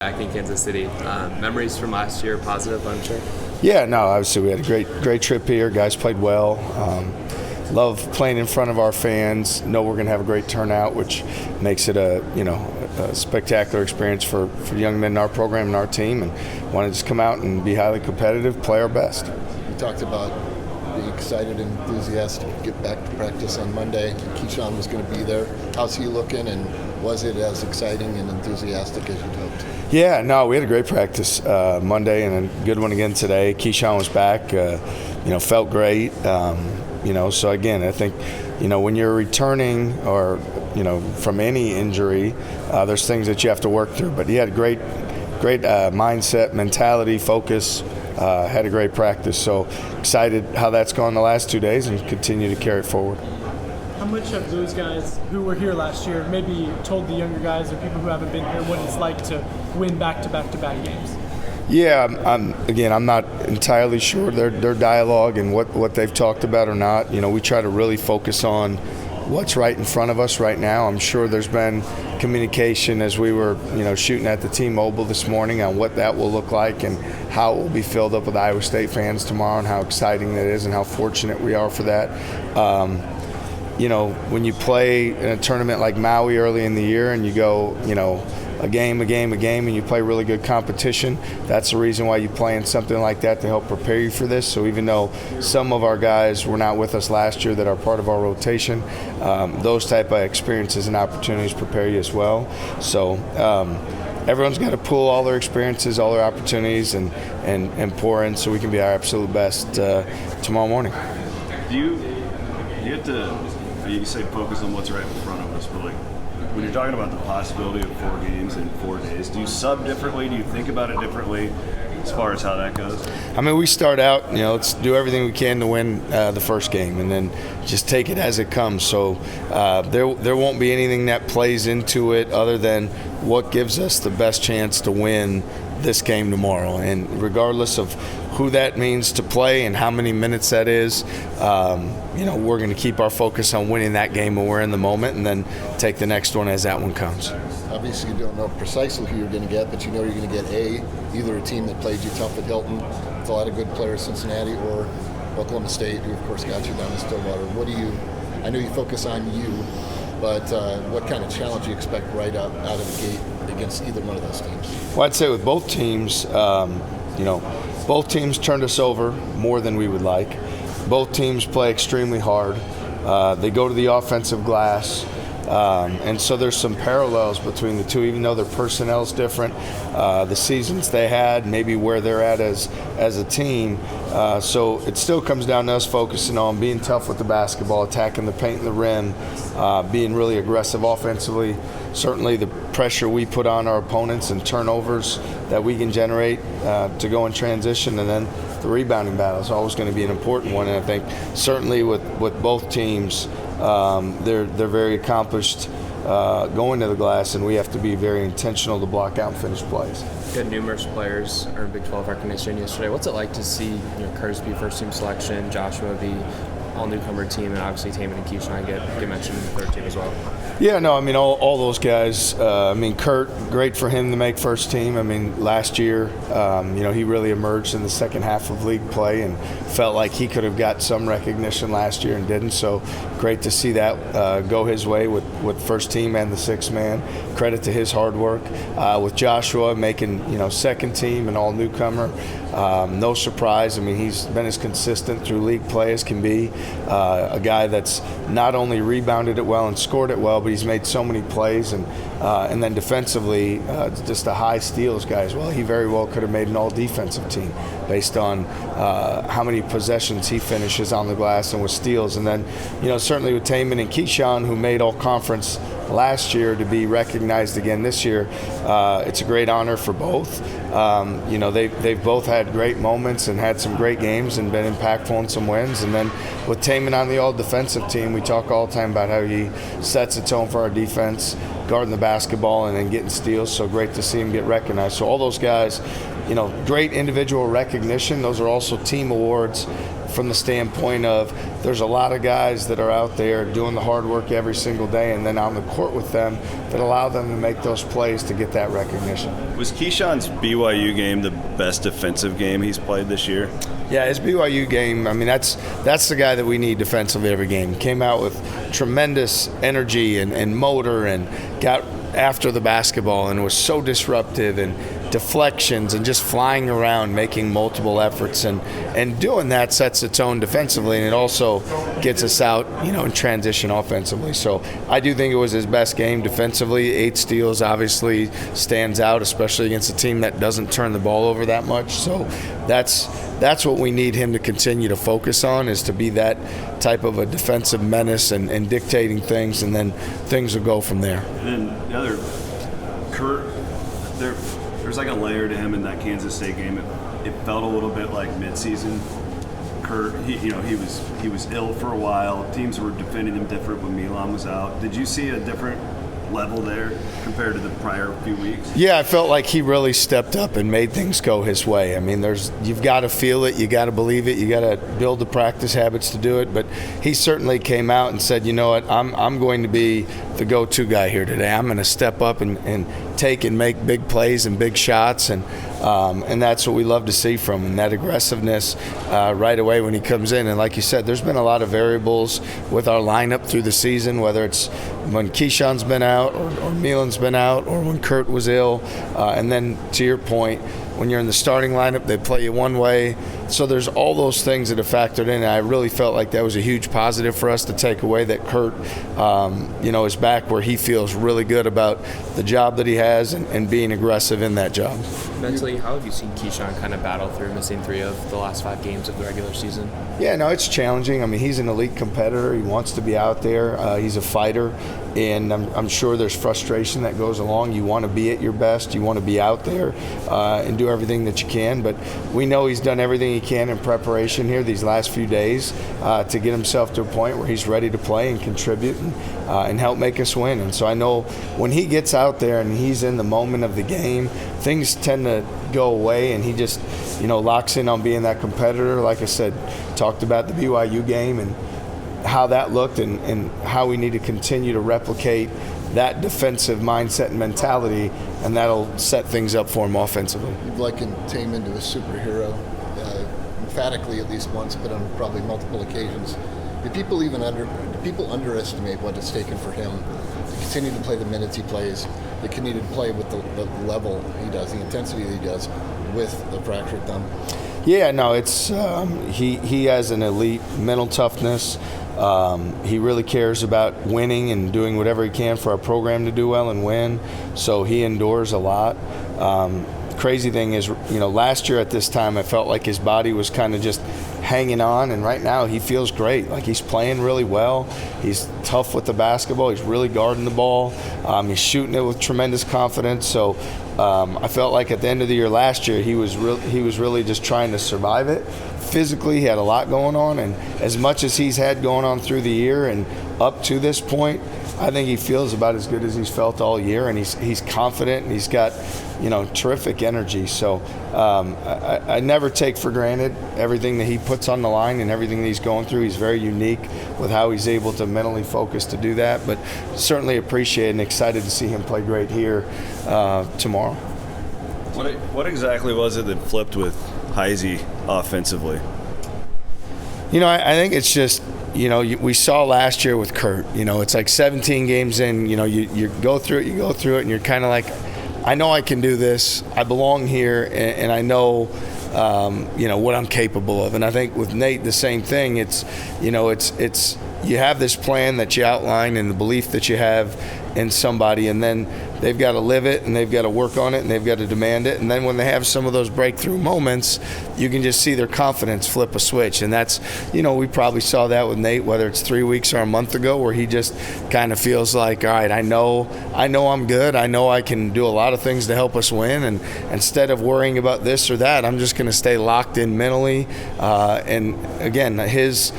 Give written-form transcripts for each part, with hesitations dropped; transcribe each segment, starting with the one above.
Back in Kansas City. Memories from last year, positive, I'm sure. Yeah, no, obviously we had a great trip here. Guys played well. Love playing in front of our fans. Know we're going to have a great turnout, which makes it a spectacular experience for young men in our program and our team. And want to just come out and be highly competitive, play our best. You talked about being excited and enthusiastic to get back to practice on Monday. Keshon was going to be there. How's he looking, and was it as exciting and enthusiastic as you'd hoped? Yeah, no, we had a great practice Monday and a good one again today. Keshon was back, felt great. So again, I think, when you're returning or, from any injury, there's things that you have to work through. But he had a great mindset, mentality, focus, had a great practice. So excited how that's gone the last 2 days and continue to carry it forward. How much have those guys who were here last year maybe told the younger guys or people who haven't been here what it's like to win back-to-back games? Yeah, I'm not entirely sure their dialogue and what they've talked about or not. We try to really focus on what's right in front of us right now. I'm sure there's been communication as we were, shooting at the T-Mobile this morning on what that will look like and how it will be filled up with Iowa State fans tomorrow and how exciting that is and how fortunate we are for that. When you play in a tournament like Maui early in the year and you go, a game, and you play really good competition, that's the reason why you play in something like that to help prepare you for this. So even though some of our guys were not with us last year that are part of our rotation, those type of experiences and opportunities prepare you as well. So everyone's got to pull all their experiences, all their opportunities, and pour in so we can be our absolute best tomorrow morning. Do you have to, you say focus on what's right in front of us, but when you're talking about the possibility of 4 games in 4 days, do you sub differently? Do you think about it differently as far as how that goes? We start out, let's do everything we can to win the first game and then just take it as it comes. So there won't be anything that plays into it other than what gives us the best chance to win this game tomorrow. And regardless of who that means to play and how many minutes that is, we're going to keep our focus on winning that game when we're in the moment and then take the next one as that one comes. Obviously, you don't know precisely who you're going to get, but you're going to get either a team that played you tough at Hilton with a lot of good players, Cincinnati, or Oklahoma State, who of course got you down to Stillwater. I know you focus on you, but what kind of challenge do you expect right out of the gate against either one of those teams? Well, I'd say with both teams, both teams turned us over more than we would like. Both teams play extremely hard. They go to the offensive glass. And so there's some parallels between the two, even though their personnel is different. The seasons they had, maybe where they're at as a team. So it still comes down to us focusing on being tough with the basketball, attacking the paint and the rim, being really aggressive offensively. Certainly the pressure we put on our opponents and turnovers that we can generate to go in transition, and then the rebounding battle is always going to be an important one. And I think certainly with both teams, they're very accomplished going to the glass, and we have to be very intentional to block out and finish plays. You had numerous players earn Big 12 recognition yesterday. What's it like to see Curtis be first-team selection, Joshua be all-newcomer team, and obviously Taman and Keshon get mentioned in the third team as well? Yeah, no, all those guys. Kurt, great for him to make first team. Last year, he really emerged in the second half of league play and felt like he could have got some recognition last year and didn't. So great to see that go his way with first team and the sixth man. Credit to his hard work. With Joshua making, second team and all newcomer. No surprise. He's been as consistent through league play as can be. A guy that's not only rebounded it well and scored it well, but he's made so many plays, and then defensively, just a high steals guy as well. He very well could have made an all-defensive team based on how many possessions he finishes on the glass and with steals. And then, certainly with Taman and Keshon, who made all-conference last year, to be recognized again this year, it's a great honor for both. They've both had great moments and had some great games and been impactful in some wins. And then with Taman on the all-defensive team, we talk all the time about how he sets the tone for our defense, guarding the basketball and then getting steals. So great to see him get recognized. So all those guys, great individual recognition. Those are also team awards from the standpoint of there's a lot of guys that are out there doing the hard work every single day and then on the court with them that allow them to make those plays to get that recognition. Was Keshon's BYU game the best defensive game he's played this year? Yeah, his BYU game, I mean, that's the guy that we need defensively every game. Came out with tremendous energy and motor and got after the basketball and was so disruptive and deflections and just flying around, making multiple efforts, and doing that sets the tone defensively, and it also gets us out, in transition offensively. So I do think it was his best game defensively. 8 steals obviously stands out, especially against a team that doesn't turn the ball over that much. So that's what we need him to continue to focus on, is to be that type of a defensive menace and dictating things, and then things will go from there. And then the other, Kurt, there's like a layer to him in that Kansas State game. It felt a little bit like midseason. Kurt, he was ill for a while. Teams were defending him different when Milan was out. Did you see a different level there compared to the prior few weeks? Yeah, I felt like he really stepped up and made things go his way. I mean, you've got to feel it, you got to believe it, you got to build the practice habits to do it. But he certainly came out and said, you know what, I'm going to be the go-to guy here today. I'm going to step up and take and make big plays and big shots, and that's what we love to see from him, that aggressiveness right away when he comes in. And like you said, there's been a lot of variables with our lineup through the season, whether it's when Keshon's been out or Milan's been out or when Kurt was ill. And then to your point, when you're in the starting lineup, they play you one way. So there's all those things that have factored in. And I really felt like that was a huge positive for us to take away, that Kurt, is back where he feels really good about the job that he has and being aggressive in that job. Mentally, how have you seen Keshon kind of battle through missing 3 of the last 5 games of the regular season? Yeah, no, it's challenging. I mean, he's an elite competitor. He wants to be out there. He's a fighter, and I'm sure there's frustration that goes along. You want to be at your best. You want to be out there and do everything that you can. But we know he's done everything he can in preparation here these last few days to get himself to a point where he's ready to play and contribute and help make us win. And so I know when he gets out there and he's in the moment of the game, things tend to go away, and he just, locks in on being that competitor. Like I said, talked about the BYU game and how that looked and how we need to continue to replicate that defensive mindset and mentality, and that'll set things up for him offensively. You've likened Taman to a superhero, emphatically at least once, but on probably multiple occasions. Do people underestimate what it's taken for him to continue to play the minutes he plays, to continue to play with the level he does, the intensity that he does with the fractured thumb? Yeah, no, it's he has an elite mental toughness. He really cares about winning and doing whatever he can for our program to do well and win. So he endures a lot. Crazy thing is, last year at this time, I felt like his body was kind of just hanging on, and right now he feels great. Like, he's playing really well. He's tough with the basketball. He's really guarding the ball. He's shooting it with tremendous confidence. So I felt like at the end of the year last year, he was really just trying to survive it. Physically, he had a lot going on, and as much as he's had going on through the year and up to this point, I think he feels about as good as he's felt all year, and he's confident, and he's got terrific energy. So I never take for granted everything that he puts on the line and everything that he's going through. He's very unique with how he's able to mentally focus to do that, but certainly appreciate and excited to see him play great here tomorrow. What exactly was it that flipped with Heisey offensively? I think it's just, we saw last year with Kurt, it's like 17 games in, you go through it, and you're kind of like, I know I can do this. I belong here, and I know, what I'm capable of. And I think with Nate, the same thing. It's you have this plan that you outline and the belief that you have in somebody, and then they've got to live it, and they've got to work on it, and they've got to demand it. And then when they have some of those breakthrough moments, you can just see their confidence flip a switch. And that's, we probably saw that with Nate, whether it's 3 weeks or a month ago, where he just kind of feels like, all right, I know I'm good. I know I can do a lot of things to help us win. And instead of worrying about this or that, I'm just going to stay locked in mentally. And again, his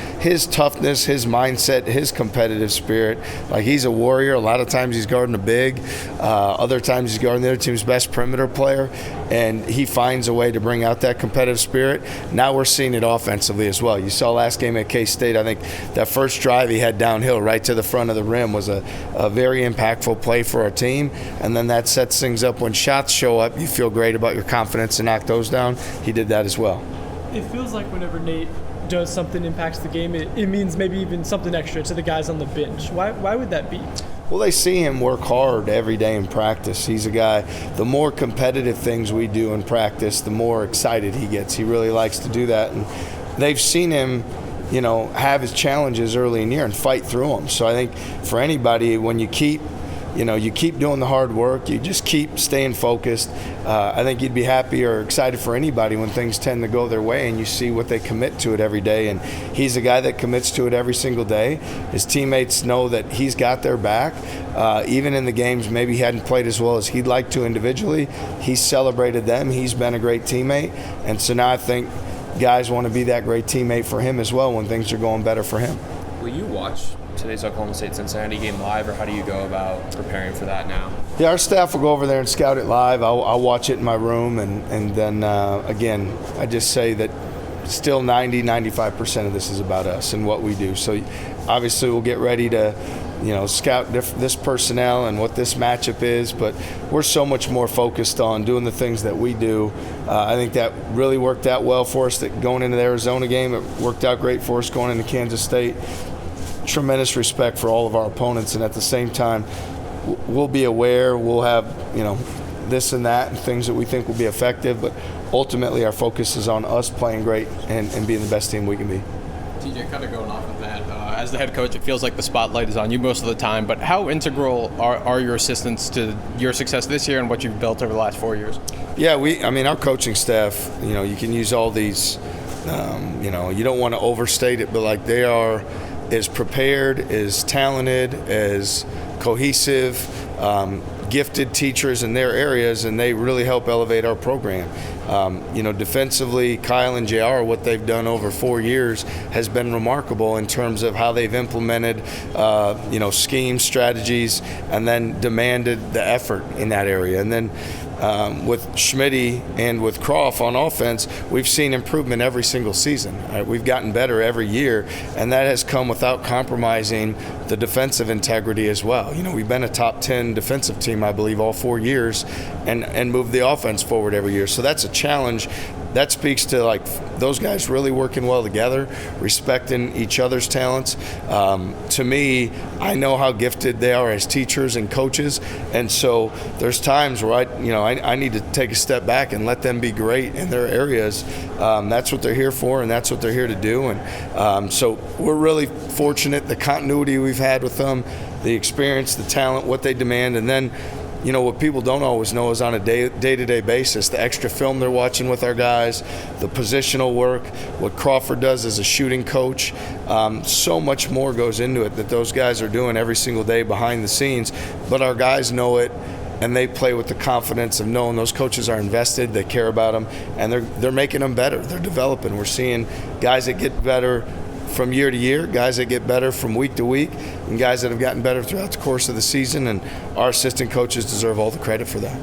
toughness, his mindset, mindset, his competitive spirit. Like, he's a warrior. A lot of times he's guarding a big. Other times he's guarding the other team's best perimeter player. And he finds a way to bring out that competitive spirit. Now we're seeing it offensively as well. You saw last game at K-State, I think that first drive he had downhill right to the front of the rim was a very impactful play for our team. And then that sets things up. When shots show up, you feel great about your confidence to knock those down. He did that as well. It feels like whenever Nate does something impacts the game, it means maybe even something extra to the guys on the bench. Why would that be? Well, they see him work hard every day in practice. He's a guy, the more competitive things we do in practice, the more excited he gets. He really likes to do that. And they've seen him, have his challenges early in the year and fight through them. So I think for anybody, when you keep doing the hard work, you just keep staying focused. I think you'd be happy or excited for anybody when things tend to go their way and you see what they commit to it every day. And he's a guy that commits to it every single day. His teammates know that he's got their back. Even in the games maybe he hadn't played as well as he'd like to individually, he's celebrated them. He's been a great teammate. And so now I think guys want to be that great teammate for him as well when things are going better for him. Will you watch today's Oklahoma State-Cincinnati game live, or how do you go about preparing for that now? Yeah, our staff will go over there and scout it live. I'll watch it in my room, and then, again, I just say that still 95% of this is about us and what we do. So obviously we'll get ready to, scout this personnel and what this matchup is, but we're so much more focused on doing the things that we do. I think that really worked out well for us, that going into the Arizona game. It worked out great for us going into Kansas State. Tremendous respect for all of our opponents, and at the same time we'll be aware, we'll have this and that and things that we think will be effective, but ultimately our focus is on us playing great and being the best team we can be. TJ, kind of going off of that, as the head coach, it feels like the spotlight is on you most of the time, but how integral are your assistants to your success this year and what you've built over the last 4 years? Yeah, our coaching staff, you can use all these, you don't want to overstate it, but like they are as prepared, as talented, as cohesive, gifted teachers in their areas, and they really help elevate our program. Defensively, Kyle and JR, what they've done over 4 years has been remarkable in terms of how they've implemented, schemes, strategies, and then demanded the effort in that area. And then with Schmitty and with Croft on offense, we've seen improvement every single season. We've gotten better every year, and that has come without compromising the defensive integrity as well. We've been a top 10 defensive team, I believe, all 4 years, and moved the offense forward every year. So that's a challenge. That speaks to those guys really working well together, respecting each other's talents. To me, I know how gifted they are as teachers and coaches, and so there's times where I need to take a step back and let them be great in their areas. That's what they're here for, and that's what they're here to do. And so we're really fortunate, the continuity we've had with them, the experience, the talent, what they demand, and then what people don't always know is on a day-to-day basis, the extra film they're watching with our guys, the positional work, what Crawford does as a shooting coach. So much more goes into it that those guys are doing every single day behind the scenes, but our guys know it, and they play with the confidence of knowing those coaches are invested, they care about them, and they're making them better. They're developing. We're seeing guys that get better from year to year, guys that get better from week to week, and guys that have gotten better throughout the course of the season, and our assistant coaches deserve all the credit for that.